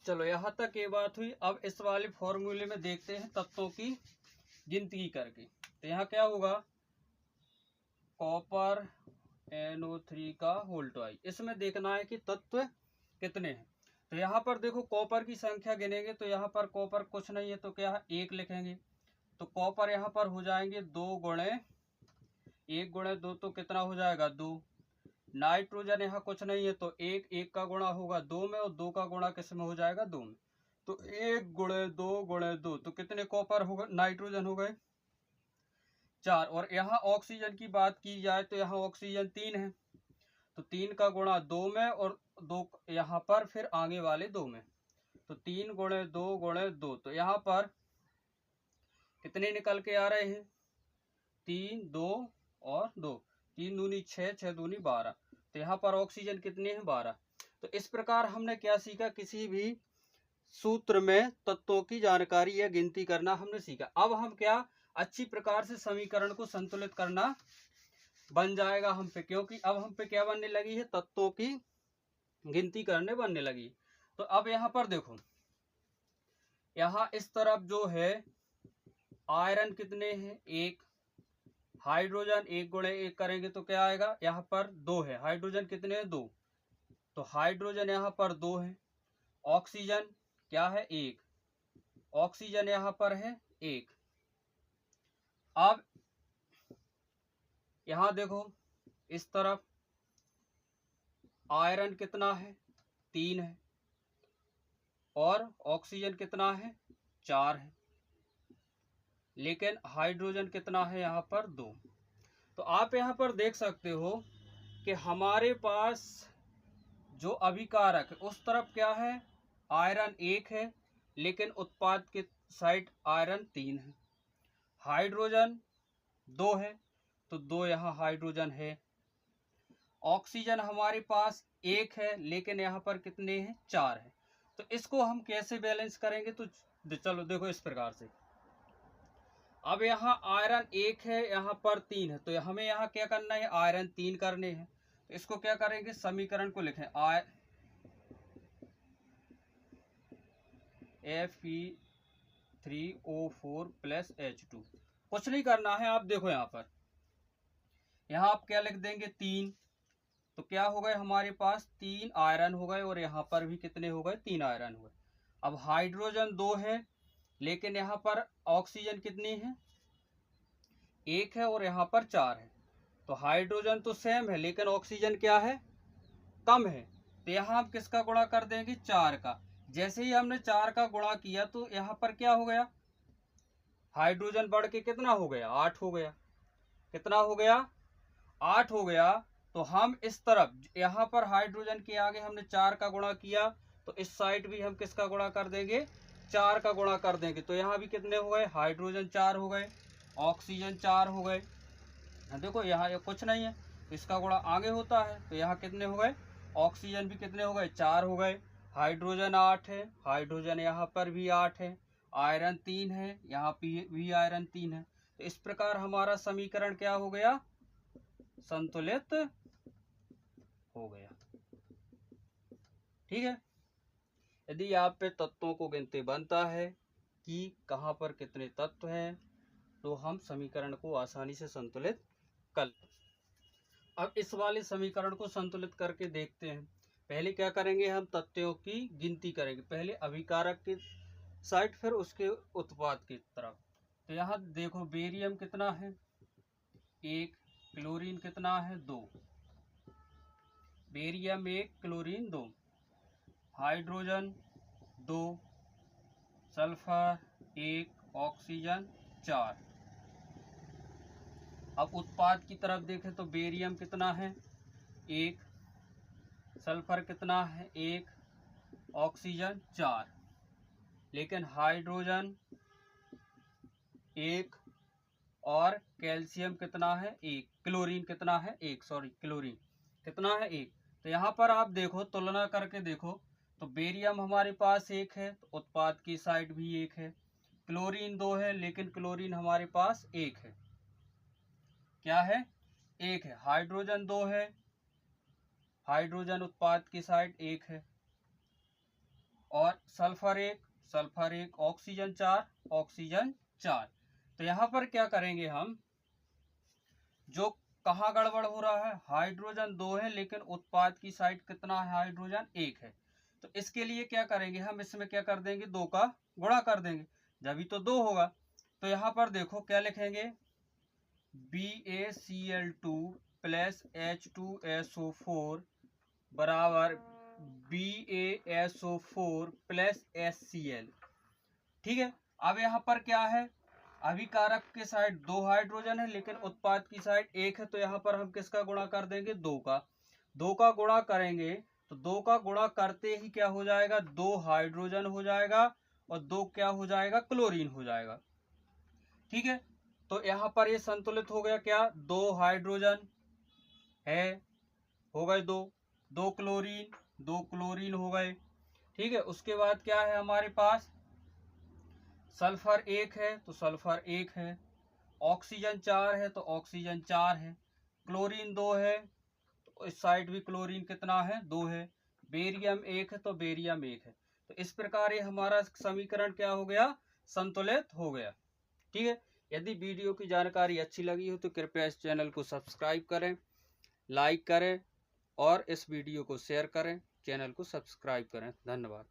चलो यहाँ तक ये बात हुई। अब इस वाले फॉर्मूले में देखते हैं तत्वों की गिनती करके। तो यहाँ क्या होगा, कॉपर NO3 का होल ट्वाइस। इसमें देखना है कि तत्व कितने हैं। तो यहाँ पर देखो कॉपर की संख्या गिनेंगे तो यहाँ पर कॉपर कुछ नहीं है तो क्या है, 1 लिखेंगे। तो कॉपर यहाँ पर हो जाएंगे 2 गुणे 1 गुणे 2 तो कितना हो जाएगा 2। नाइट्रोजन यहाँ कुछ नहीं है तो 1 का गुणा होगा 2 में और 2 का गुणा किस में हो जाएगा 2 में। तो 1 गुणे 2 गुणे 2 तो कितने कॉपर हो गए, नाइट्रोजन हो गए 4। और यहाँ ऑक्सीजन की बात की जाए तो यहाँ ऑक्सीजन 3 है तो 3 का गुणा 2 में और 2 यहाँ पर फिर आगे वाले 2 में। तो 3 गुणे 2 गुणे 2 तो यहाँ पर कितने निकल के आ रहे हैं, 3 2 और 2, 3 दूनी 6 6 दूनी 12। तो यहाँ पर ऑक्सीजन कितने हैं 12। तो इस प्रकार हमने क्या सीखा, किसी भी सूत्र में तत्वों की जानकारी या गिनती करना हमने सीखा। अब हम क्या अच्छी प्रकार से समीकरण को संतुलित करना बन जाएगा हम पे, क्योंकि अब हम पे क्या बनने लगी है, तत्वों की गिनती करने बनने लगी। तो अब यहाँ पर देखो, यहाँ इस तरफ जो है आयरन कितने हैं 1, हाइड्रोजन 1 गुणे 1 करेंगे तो क्या आएगा, यहाँ पर 2 है, हाइड्रोजन कितने हैं 2, तो हाइड्रोजन यहाँ पर 2 है। ऑक्सीजन क्या है 1, ऑक्सीजन यहाँ पर है 1। अब यहाँ देखो इस तरफ आयरन कितना है 3 है और ऑक्सीजन कितना है 4 है, लेकिन हाइड्रोजन कितना है यहाँ पर 2। तो आप यहाँ पर देख सकते हो कि हमारे पास जो अभिकारक है उस तरफ क्या है, आयरन 1 है लेकिन उत्पाद के साइड आयरन 3 है। हाइड्रोजन 2 है तो 2 यहाँ हाइड्रोजन है। ऑक्सीजन हमारे पास 1 है लेकिन यहाँ पर कितने हैं 4 है। तो इसको हम कैसे बैलेंस करेंगे, तो चलो देखो इस प्रकार से। अब यहाँ आयरन 1 है यहाँ पर 3 है तो हमें यहाँ क्या करना है, आयरन 3 करने हैं। तो इसको क्या करेंगे, समीकरण को लिखें Fe3O4 + H2। कुछ नहीं करना है, आप देखो यहाँ आप क्या लिख देंगे 3, तो क्या हो गए हमारे पास 3 आयरन हो गए और यहाँ पर भी कितने हो गए 3 आयरन हो गए। अब हाइड्रोजन 2 है लेकिन यहाँ पर ऑक्सीजन कितनी है 1 है और यहाँ पर 4 है। तो हाइड्रोजन तो सेम है लेकिन ऑक्सीजन क्या है, कम है। तो यहाँ हम किसका गुणा कर देंगे 4 का। जैसे ही हमने 4 का गुणा किया तो यहाँ पर क्या हो गया, हाइड्रोजन बढ़ के कितना हो गया 8 हो गया। कितना हो गया 8 हो गया। तो हम इस तरफ यहाँ पर हाइड्रोजन के आगे हमने 4 का गुणा किया तो इस साइड भी हम किसका गुणा कर देंगे 4 का गुणा कर देंगे। तो यहाँ भी कितने हो गए, हाइड्रोजन 4 हो गए, ऑक्सीजन 4 हो गए। देखो यहाँ कुछ नहीं है तो इसका गुणा आगे होता है। तो यहाँ कितने हो गए, ऑक्सीजन भी कितने हो गए 4 हो गए, हाइड्रोजन 8 है, हाइड्रोजन यहाँ पर भी 8 है, आयरन 3 है, यहाँ भी आयरन 3 है। तो इस प्रकार हमारा समीकरण क्या हो गया, संतुलित हो गया। ठीक है। यदि आप पे तत्वों को गिनते बनता है कि कहाँ पर कितने तत्व हैं तो हम समीकरण को आसानी से संतुलित कर। अब इस वाले समीकरण को संतुलित करके देखते हैं। पहले क्या करेंगे, हम तत्वों की गिनती करेंगे, पहले अभिकारक की साइड फिर उसके उत्पाद की तरफ। तो यहाँ देखो बेरियम कितना है 1, क्लोरीन कितना है 2, barium 1 chlorine 2, hydrogen 2, sulphur 1, oxygen 4। अब उत्पाद की तरफ देखें तो बेरियम कितना है 1, सल्फर कितना है 1, ऑक्सीजन 4, लेकिन हाइड्रोजन 1 और कैल्शियम कितना है 1, क्लोरीन कितना है 1, सॉरी क्लोरीन कितना है 1। तो यहाँ पर आप देखो तुलना करके देखो तो बेरियम हमारे पास 1 है तो उत्पाद की साइड भी 1 है, क्लोरीन 2 है लेकिन क्लोरीन हमारे पास 1 है, क्या है 1 है, हाइड्रोजन 2 है, हाइड्रोजन उत्पाद की साइड 1 है, और सल्फर एक, ऑक्सीजन 4, ऑक्सीजन 4। तो यहाँ पर क्या करेंगे हम, जो कहाँ गड़बड़ हो रहा है, हाइड्रोजन 2 है लेकिन उत्पाद की साइड कितना है, हाइड्रोजन 1 है। तो इसके लिए क्या करेंगे हम, इसमें क्या कर देंगे, 2 का गुणा कर देंगे, जब तो 2 होगा। तो यहाँ पर देखो क्या लिखेंगे, BaCl2 प्लस H2SO4 बराबर BaSO4 प्लस HCl। ठीक है। अब यहाँ पर क्या है, अभिकारक के साइड 2 हाइड्रोजन है लेकिन उत्पाद की साइड 1 है, तो यहाँ पर हम किसका गुणा कर देंगे, 2 का। 2 का गुणा करेंगे तो 2 का गुणा करते ही क्या हो जाएगा, 2 हाइड्रोजन हो जाएगा और 2 क्या हो जाएगा, क्लोरीन हो जाएगा। ठीक है। तो यहाँ पर ये संतुलित हो गया, क्या, 2 हाइड्रोजन है, हो गए 2 क्लोरीन हो गए। ठीक है। उसके बाद क्या है हमारे पास, सल्फर 1 है तो सल्फर 1 है, ऑक्सीजन 4 है तो ऑक्सीजन 4 है, क्लोरीन 2 है तो इस साइड भी क्लोरीन कितना है, 2 है, बेरियम 1 है तो बेरियम 1 है। तो इस प्रकार ये हमारा समीकरण क्या हो गया, संतुलित हो गया। ठीक है। यदि वीडियो की जानकारी अच्छी लगी हो तो कृपया इस चैनल को सब्सक्राइब करें, लाइक करें और इस वीडियो को शेयर करें, चैनल को सब्सक्राइब करें। धन्यवाद।